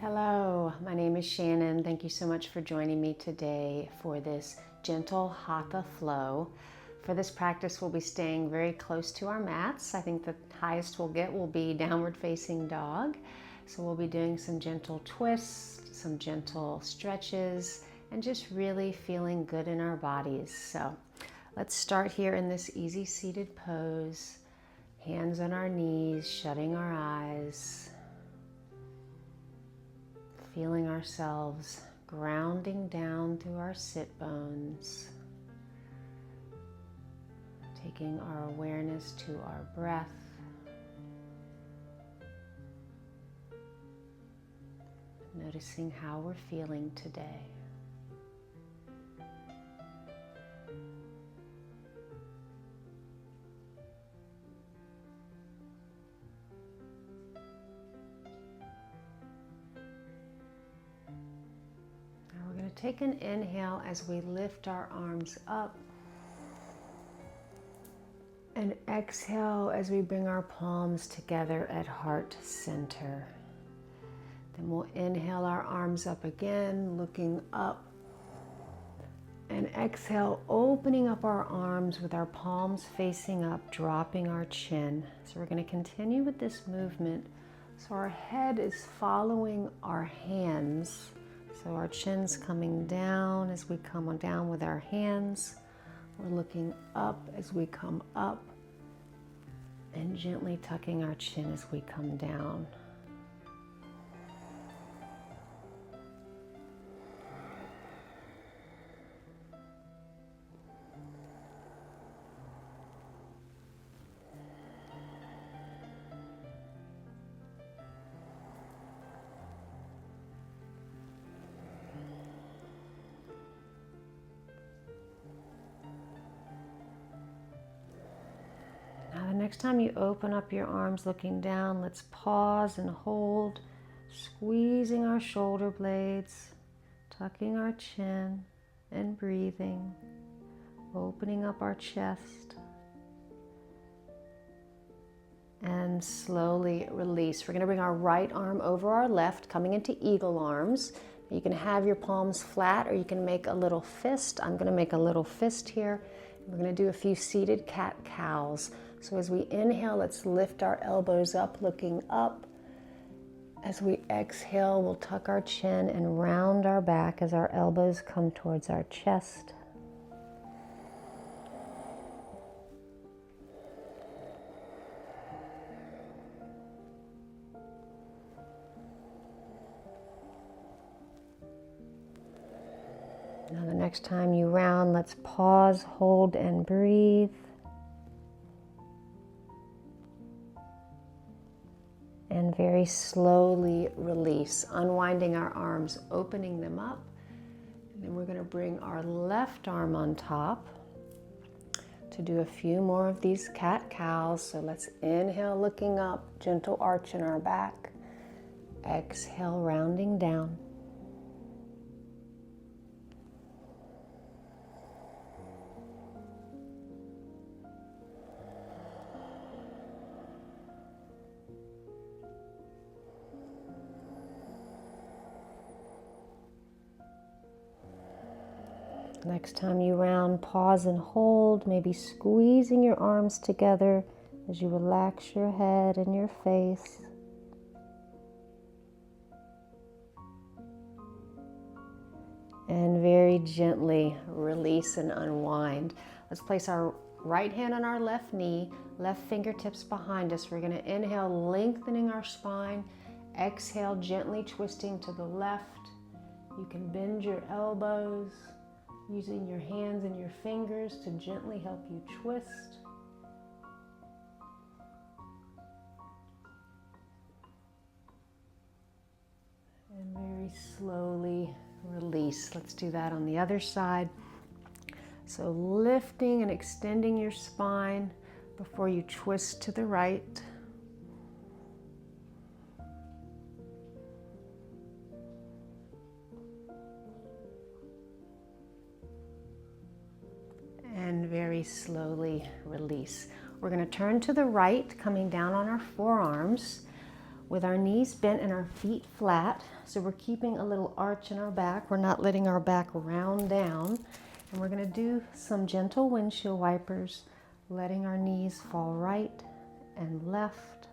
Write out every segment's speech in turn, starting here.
Hello, my name is Shannon. Thank you so much for joining me today for this gentle hatha flow. For this practice, we'll be staying very close to our mats. I think the highest we'll get will be downward facing dog. So we'll be doing some gentle twists, some gentle stretches, and just really feeling good in our bodies. So let's start here in this easy seated pose. Hands on our knees, shutting our eyes. Feeling ourselves grounding down through our sit bones, taking our awareness to our breath, noticing how we're feeling today. Take an inhale as we lift our arms up, and exhale as we bring our palms together at heart center. Then we'll inhale our arms up again, looking up, and exhale, opening up our arms with our palms facing up, dropping our chin. So we're going to continue with this movement. So our head is following our hands. So our chin's coming down as we come on down with our hands. We're looking up as we come up and gently tucking our chin as we come down. Next time you open up your arms looking down, let's pause and hold, squeezing our shoulder blades, tucking our chin and breathing, opening up our chest, and slowly release. We're going to bring our right arm over our left, coming into eagle arms. You can have your palms flat or you can make a little fist. I'm going to make a little fist here. We're going to do a few seated cat-cows. So as we inhale, let's lift our elbows up, looking up. As we exhale, we'll tuck our chin and round our back as our elbows come towards our chest. Now the next time you round, let's pause, hold, and breathe. And very slowly release, unwinding our arms, opening them up. And then we're going to bring our left arm on top to do a few more of these cat-cows. So let's inhale, looking up, gentle arch in our back. Exhale, rounding down. Next time you round, pause and hold, maybe squeezing your arms together as you relax your head and your face. And very gently release and unwind. Let's place our right hand on our left knee, left fingertips behind us. We're going to inhale, lengthening our spine. Exhale, gently twisting to the left. You can bend your elbows, using your hands and your fingers to gently help you twist. And very slowly release. Let's do that on the other side. So lifting and extending your spine before you twist to the right. And very slowly release. We're going to turn to the right, coming down on our forearms. with our knees bent and our feet flat. So we're keeping a little arch in our back. We're not letting our back round down. And we're going to do some gentle windshield wipers, letting our knees fall right and left.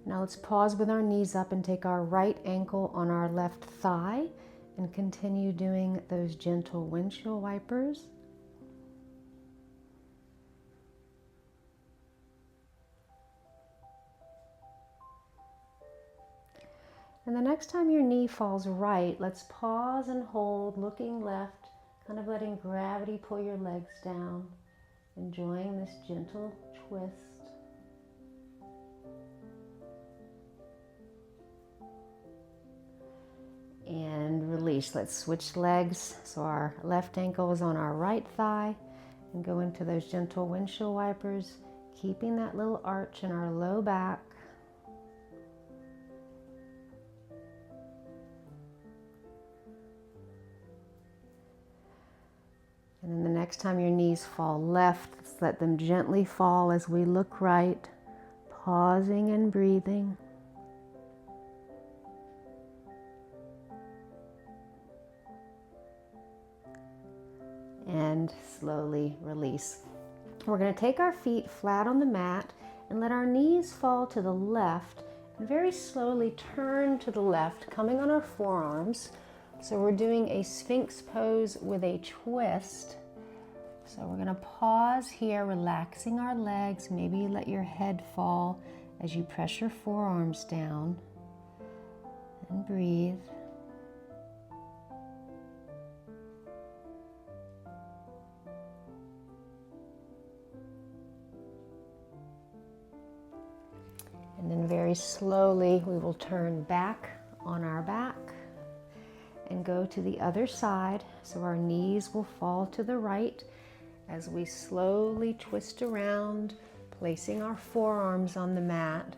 Now let's pause with our knees up and take our right ankle on our left thigh and continue doing those gentle windshield wipers. And the next time your knee falls right, let's pause and hold, looking left, kind of letting gravity pull your legs down, enjoying this gentle twist. And release. Let's switch legs. So our left ankle is on our right thigh and go into those gentle windshield wipers, keeping that little arch in our low back. And then the next time your knees fall left, let's let them gently fall as we look right, pausing and breathing. And slowly release. We're going to take our feet flat on the mat and let our knees fall to the left and very slowly turn to the left, coming on our forearms. So we're doing a Sphinx pose with a twist. So we're going to pause here, relaxing our legs. Maybe you let your head fall as you press your forearms down and breathe. And then very slowly we will turn back on our back and go to the other side. So our knees will fall to the right as we slowly twist around, placing our forearms on the mat,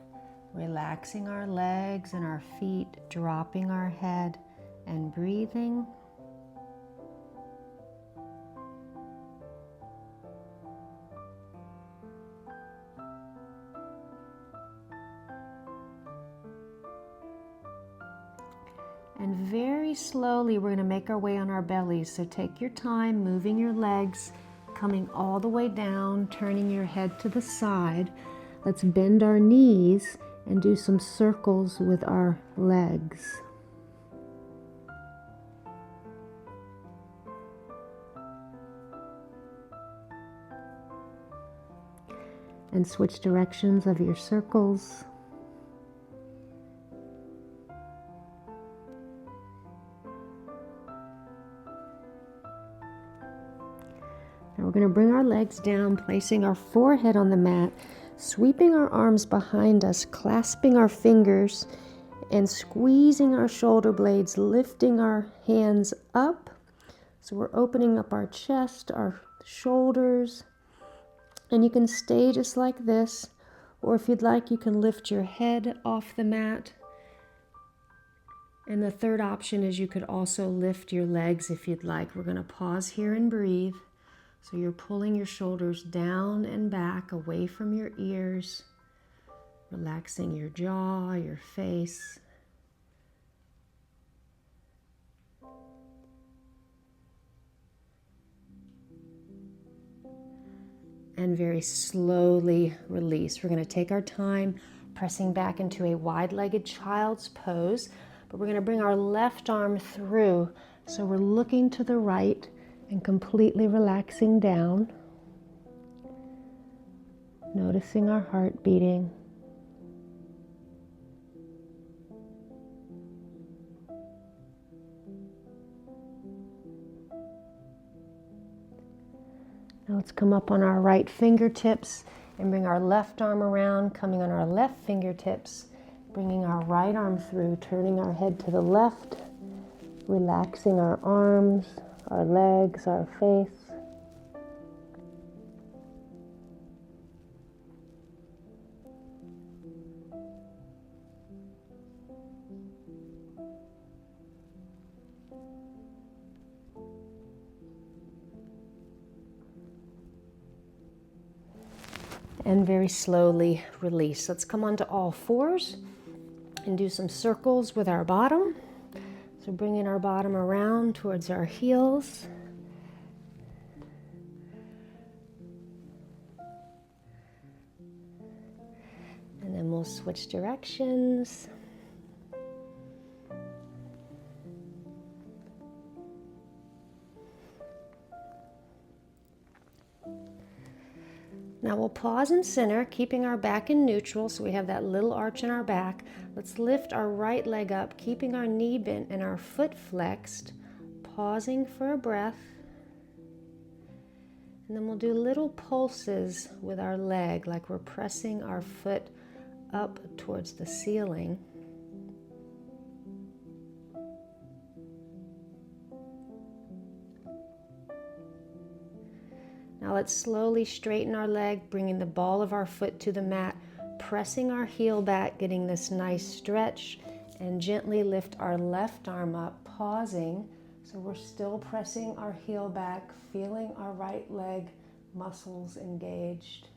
relaxing our legs and our feet, dropping our head and breathing. And very slowly, we're going to make our way on our bellies. So take your time moving your legs, coming all the way down, turning your head to the side. Let's bend our knees and do some circles with our legs. And switch directions of your circles. Now we're going to bring our legs down, placing our forehead on the mat, sweeping our arms behind us, clasping our fingers, and squeezing our shoulder blades, lifting our hands up. So we're opening up our chest, our shoulders, and you can stay just like this, or if you'd like, you can lift your head off the mat. And the third option is you could also lift your legs if you'd like. We're going to pause here and breathe. So you're pulling your shoulders down and back, away from your ears, relaxing your jaw, your face. And very slowly release. We're going to take our time pressing back into a wide-legged child's pose, but we're going to bring our left arm through. So we're looking to the right and completely relaxing down, noticing our heart beating. Now let's come up on our right fingertips and bring our left arm around, coming on our left fingertips, bringing our right arm through, turning our head to the left, relaxing our arms, our legs, our face. and very slowly release. Let's come onto all fours and do some circles with our bottom. So bringing our bottom around towards our heels. And then we'll switch directions. Now we'll pause and center, keeping our back in neutral so we have that little arch in our back. Let's lift our right leg up, keeping our knee bent and our foot flexed, pausing for a breath. And then we'll do little pulses with our leg, like we're pressing our foot up towards the ceiling. Now let's slowly straighten our leg, bringing the ball of our foot to the mat, pressing our heel back, getting this nice stretch, and gently lift our left arm up, pausing. So we're still pressing our heel back, feeling our right leg muscles engaged.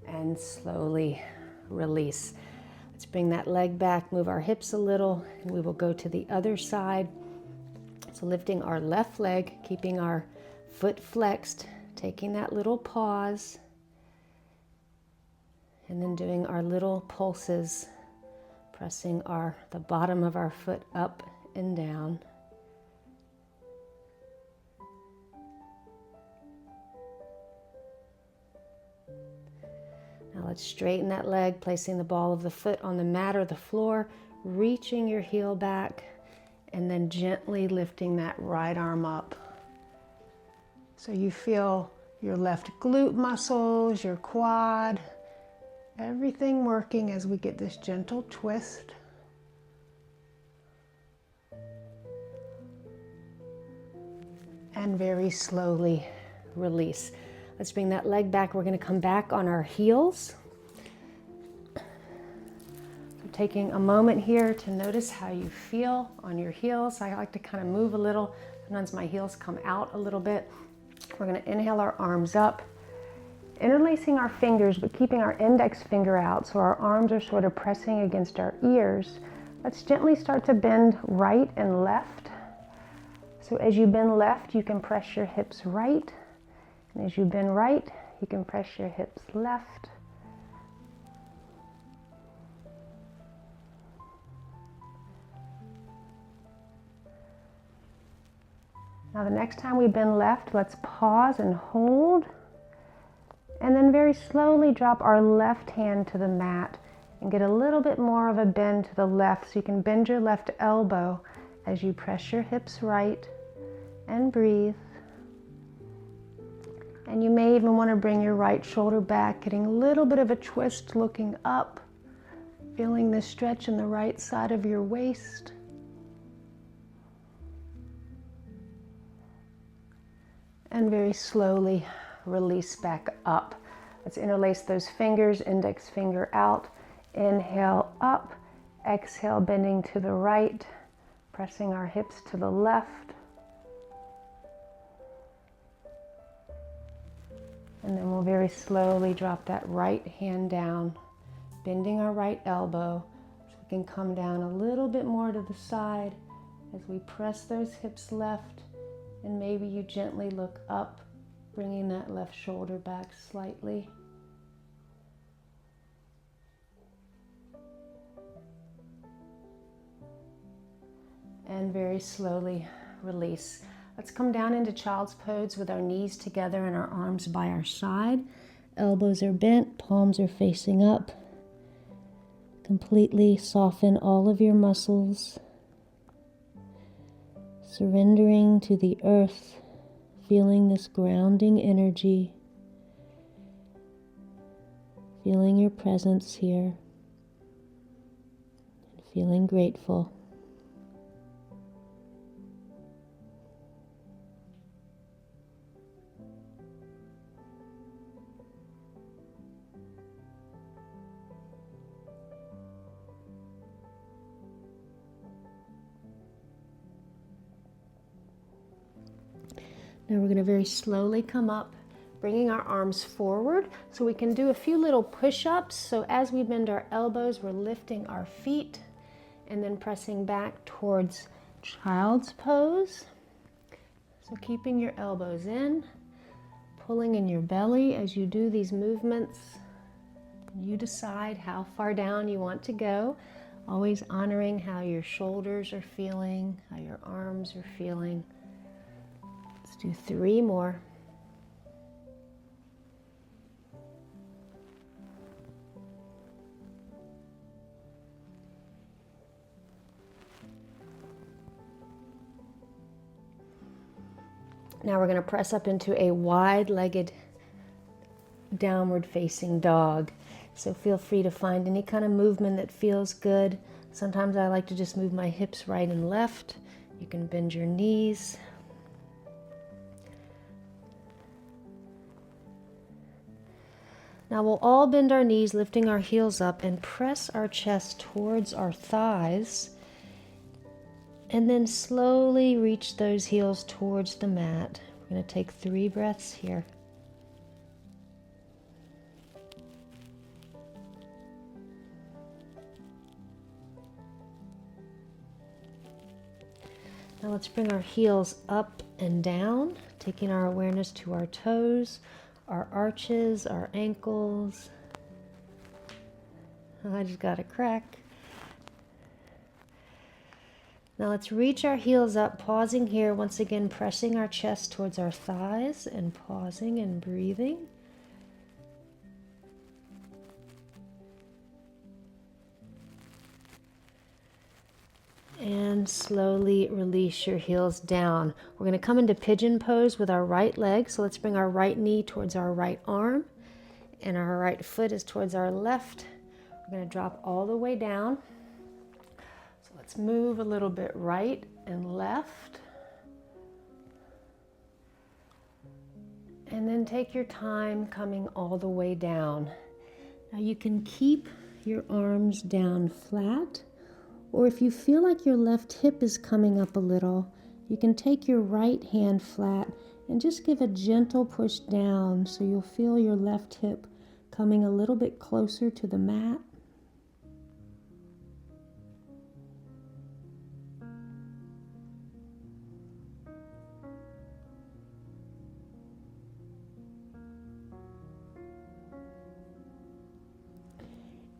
And slowly release. Let's bring that leg back, move our hips a little, and we will go to the other side. So lifting our left leg, keeping our foot flexed, taking that little pause, and then doing our little pulses, pressing the bottom of our foot up and down. Now let's straighten that leg, placing the ball of the foot on the mat or the floor, reaching your heel back, and then gently lifting that right arm up. So you feel your left glute muscles, your quad, everything working as we get this gentle twist. And very slowly release. Let's bring that leg back. We're going to come back on our heels. So taking a moment here to notice how you feel on your heels. I like to kind of move a little. Sometimes my heels come out a little bit. We're going to inhale our arms up, interlacing our fingers, but keeping our index finger out so our arms are sort of pressing against our ears. Let's gently start to bend right and left. So as you bend left, you can press your hips right. And as you bend right, you can press your hips left. Now the next time we bend left, let's pause and hold. And then very slowly drop our left hand to the mat and get a little bit more of a bend to the left. So you can bend your left elbow as you press your hips right and breathe. And you may even want to bring your right shoulder back, getting a little bit of a twist, looking up, feeling the stretch in the right side of your waist. And very slowly release back up. Let's interlace those fingers, index finger out, inhale up, exhale bending to the right, pressing our hips to the left. And then we'll very slowly drop that right hand down, bending our right elbow so we can come down a little bit more to the side as we press those hips left, and maybe you gently look up, bringing that left shoulder back slightly. And very slowly release. Let's come down into child's pose with our knees together and our arms by our side. Elbows are bent, palms are facing up. Completely soften all of your muscles. Surrendering to the earth, feeling this grounding energy. Feeling your presence here. And feeling grateful. Now we're going to very slowly come up, bringing our arms forward so we can do a few little push-ups. So as we bend our elbows, we're lifting our feet and then pressing back towards child's pose. So keeping your elbows in, pulling in your belly as you do these movements. You decide how far down you want to go, always honoring how your shoulders are feeling, how your arms are feeling. Let's do 3 more. Now we're going to press up into a wide-legged downward facing dog. So feel free to find any kind of movement that feels good. Sometimes I like to just move my hips right and left. You can bend your knees. Now we'll all bend our knees, lifting our heels up, and press our chest towards our thighs. And then slowly reach those heels towards the mat. We're going to take 3 breaths here. Now let's bring our heels up and down, taking our awareness to our toes, our arches, our ankles. I just got a crack. Now let's reach our heels up, pausing here, once again pressing our chest towards our thighs and pausing and breathing. And slowly release your heels down. We're going to come into pigeon pose with our right leg. So let's bring our right knee towards our right arm and our right foot is towards our left. We're going to drop all the way down. So let's move a little bit right and left. And then take your time coming all the way down. Now you can keep your arms down flat, or if you feel like your left hip is coming up a little, you can take your right hand flat and just give a gentle push down so you'll feel your left hip coming a little bit closer to the mat.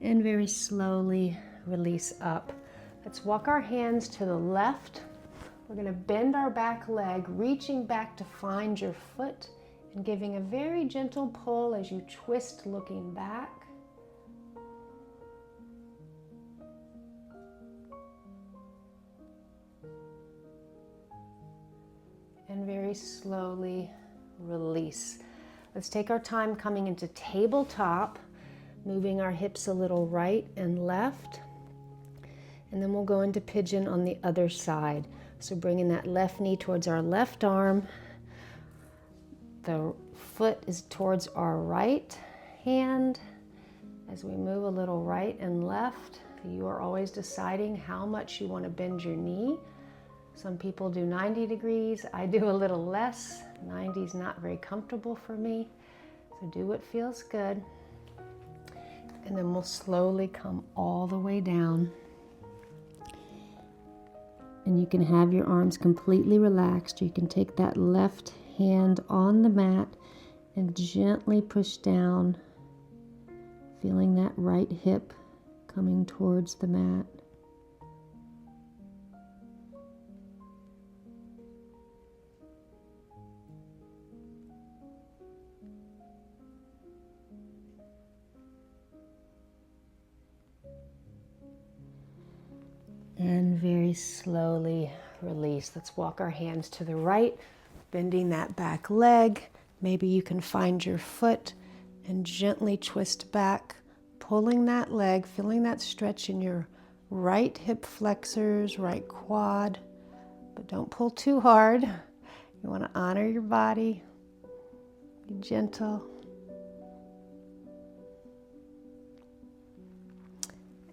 And very slowly release up. Let's walk our hands to the left. We're going to bend our back leg, reaching back to find your foot and giving a very gentle pull as you twist looking back. And very slowly release. Let's take our time coming into tabletop, moving our hips a little right and left. And then we'll go into pigeon on the other side. So bringing that left knee towards our left arm. The foot is towards our right hand. As we move a little right and left, you are always deciding how much you want to bend your knee. Some people do 90 degrees. I do a little less. 90 is not very comfortable for me. So do what feels good. And then we'll slowly come all the way down. And you can have your arms completely relaxed. You can take that left hand on the mat and gently push down, feeling that right hip coming towards the mat. And very slowly release. Let's walk our hands to the right, bending that back leg. Maybe you can find your foot and gently twist back, pulling that leg, feeling that stretch in your right hip flexors, right quad. But don't pull too hard. You want to honor your body. Be gentle.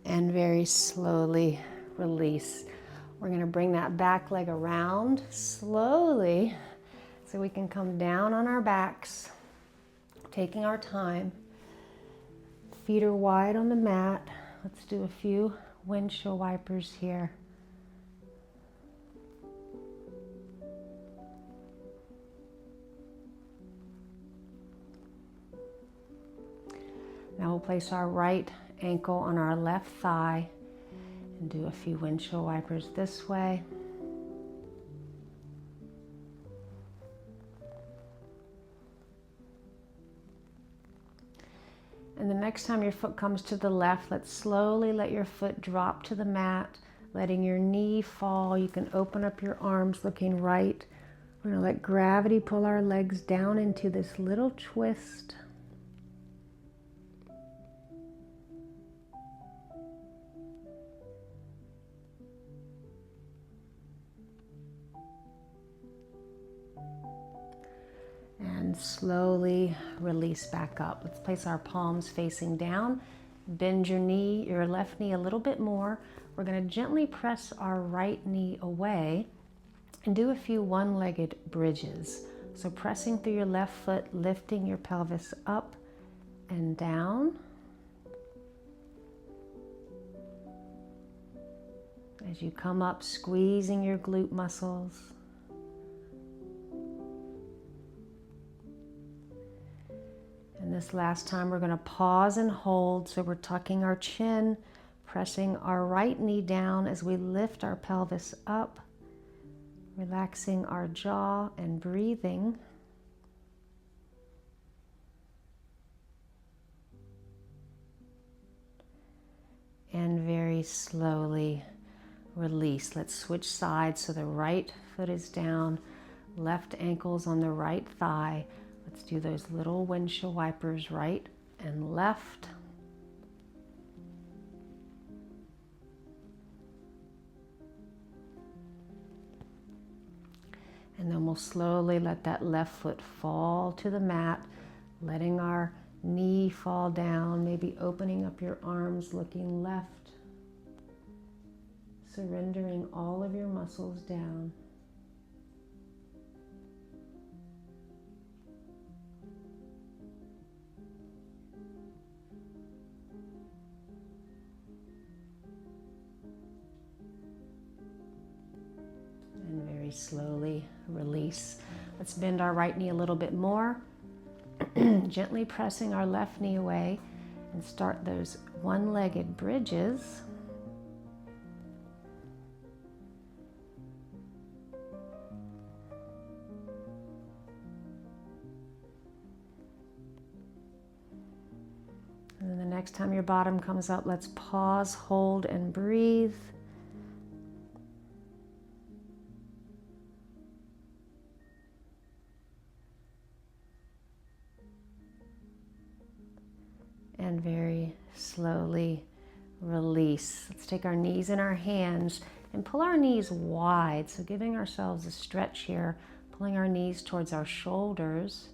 And very slowly release. We're going to bring that back leg around slowly. So we can come down on our backs, taking our time. Feet are wide on the mat. Let's do a few windshield wipers here. Now we'll place our right ankle on our left thigh and do a few windshield wipers this way. And the next time your foot comes to the left, let's slowly let your foot drop to the mat, letting your knee fall. You can open up your arms looking right. We're going to let gravity pull our legs down into this little twist. And slowly release back up. Let's place our palms facing down. Bend your knee, your left knee a little bit more. We're going to gently press our right knee away and do a few one-legged bridges. So pressing through your left foot, lifting your pelvis up and down. As you come up, squeezing your glute muscles. And this last time we're going to pause and hold. So we're tucking our chin, pressing our right knee down as we lift our pelvis up, relaxing our jaw and breathing. And very slowly release. Let's switch sides so the right foot is down, left ankle's on the right thigh. Let's do those little windshield wipers right and left. And then we'll slowly let that left foot fall to the mat, letting our knee fall down, maybe opening up your arms, looking left, surrendering all of your muscles down. And very slowly release. Let's bend our right knee a little bit more, gently pressing our left knee away, and start those one-legged bridges. And then the next time your bottom comes up, let's pause, hold, and breathe. And very slowly release. Let's take our knees in our hands and pull our knees wide. So giving ourselves a stretch here, pulling our knees towards our shoulders.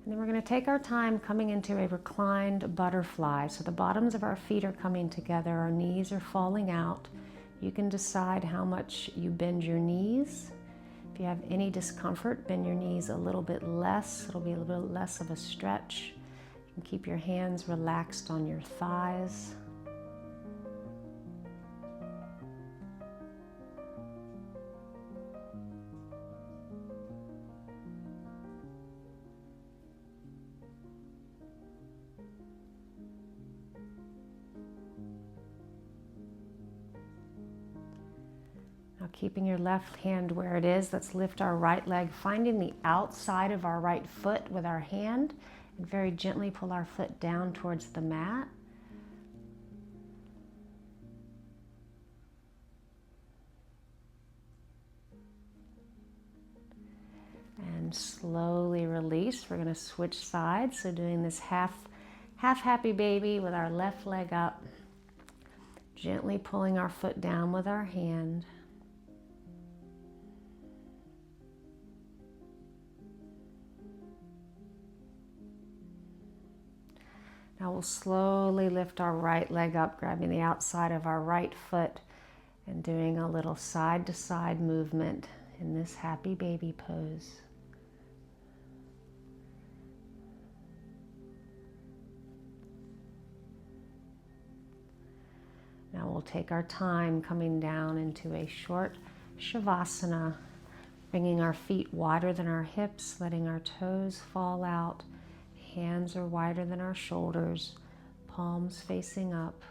And then we're going to take our time coming into a reclined butterfly. So the bottoms of our feet are coming together, our knees are falling out. You can decide how much you bend your knees. If you have any discomfort, bend your knees a little bit less. It'll be a little bit less of a stretch. You can keep your hands relaxed on your thighs. Now keeping your left hand where it is, let's lift our right leg, finding the outside of our right foot with our hand, and very gently pull our foot down towards the mat. And slowly release. We're going to switch sides, so doing this half happy baby with our left leg up, gently pulling our foot down with our hand. Now we'll slowly lift our right leg up, grabbing the outside of our right foot and doing a little side to side movement in this happy baby pose. Now we'll take our time coming down into a short Shavasana, bringing our feet wider than our hips, letting our toes fall out. Hands are wider than our shoulders, palms facing up,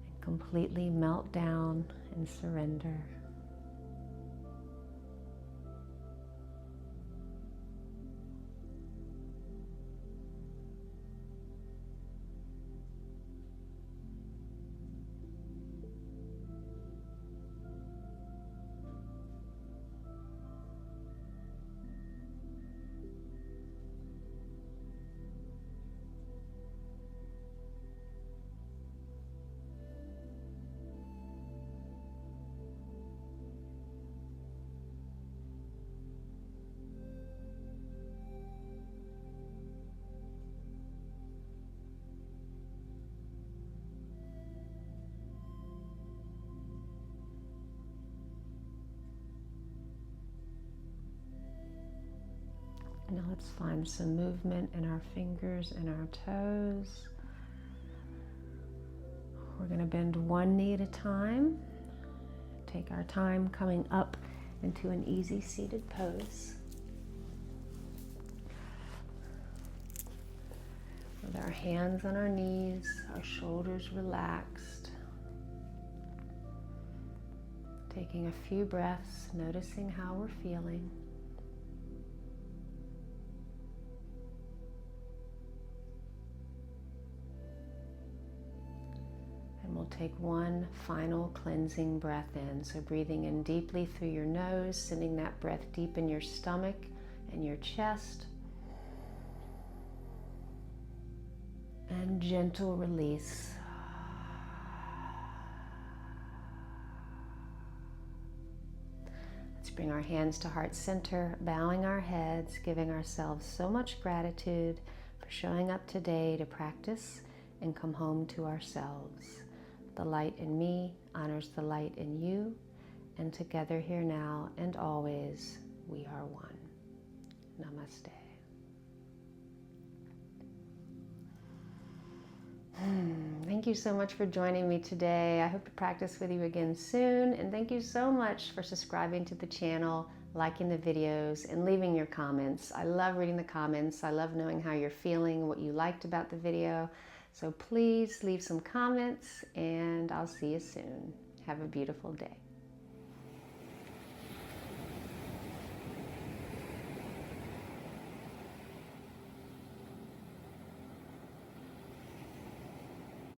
and completely melt down and surrender. Now let's find some movement in our fingers and our toes. We're going to bend one knee at a time. Take our time coming up into an easy seated pose. With our hands on our knees, our shoulders relaxed. Taking a few breaths, noticing how we're feeling. We'll take one final cleansing breath in. So breathing in deeply through your nose, sending that breath deep in your stomach and your chest. And gentle release. Let's bring our hands to heart center, bowing our heads, giving ourselves so much gratitude for showing up today to practice and come home to ourselves. The light in me honors the light in you, and together here now and always, we are one. Namaste. Thank you so much for joining me today. I hope to practice with you again soon, and thank you so much for subscribing to the channel, liking the videos, and leaving your comments. I love reading the comments. I love knowing how you're feeling, what you liked about the video. So please leave some comments, and I'll see you soon. Have a beautiful day.